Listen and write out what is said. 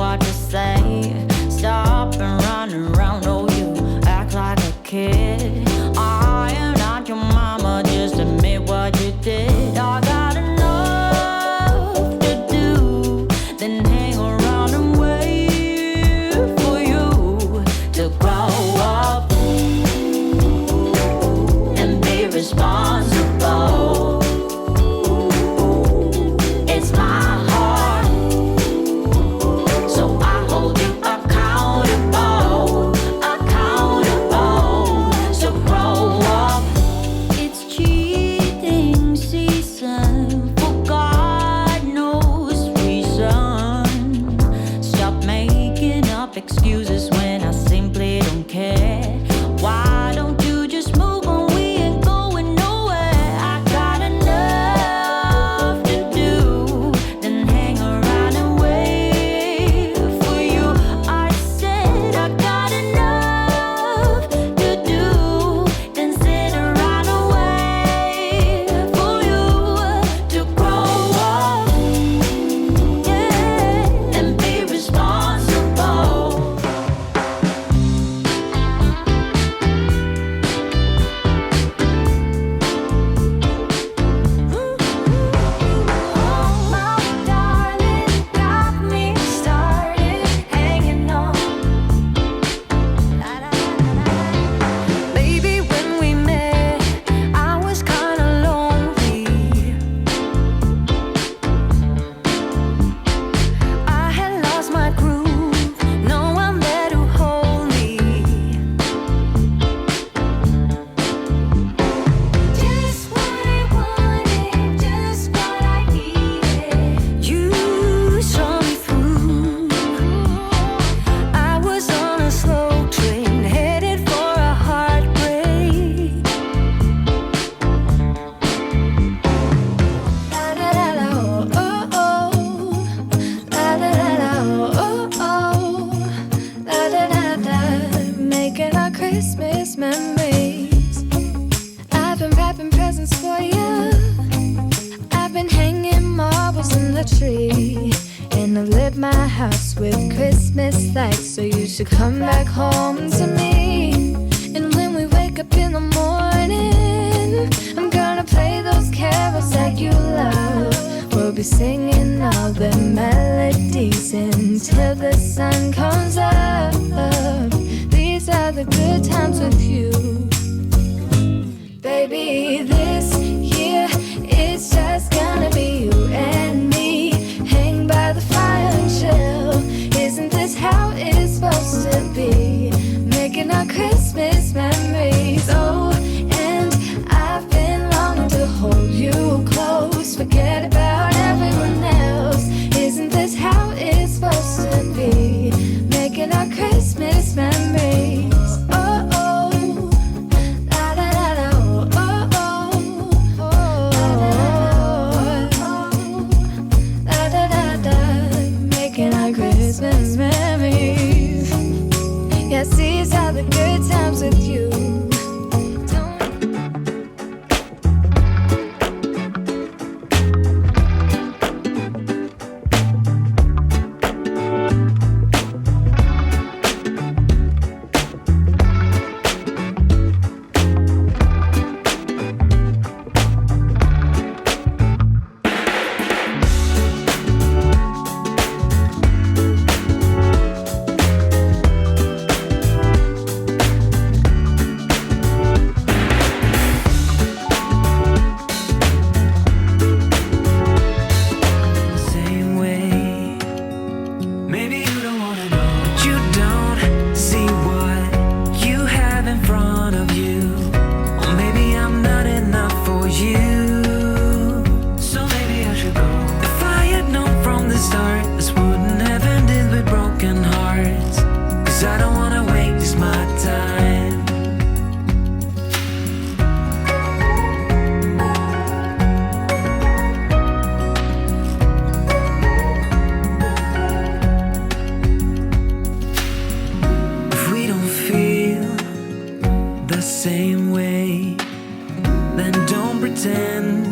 what to say. Stop and run around, oh you act like a kid. I am not your mama, just admit what you did. I got enough to do, then hang around and wait for you to grow up and be responsible. It's my heart, so I hold you accountable, accountable. So grow up. It's cheating season for God knows reason. Stop making up excuses when I simply don't care. Why don't you just move on? We ain't going nowhere. I got enough to do, then hang around and wait for you. I said I got enough to do, then sit around and wait for you to grow up, yeah, and be responsible. Oh, my darling, got me started hanging on. Baby, when we met, I was kinda lonely. I had lost my groove, no one there to hold me. Just what I wanted, just what I needed. You saw me through. I was on a slow train headed for a heartbreak. La da da da oh oh oh, la da da da oh oh, la da da da, making our Christmas memories. I've been wrapping presents for you. I've been hanging marbles in the tree, and I've lit my house with Christmas lights. So you should come back home to me. And when we wake up in the morning, I'm gonna play those carols that you love. We'll be singing all the melodies until the sun comes up. These are the good times with you. Baby, this year it's just gonna be you and me. Hang by the fire and chill. Isn't this how it's supposed to be? Making our Christmas memories. Oh, and I've been longing to hold you close. Forget about everyone else. Isn't this how it's supposed to be? Making our Christmas memories. Oh, oh. La da da da oh oh oh oh. La da da da, making our Christmas memories. Yes, these are the good times with you. Don't same way, then don't pretend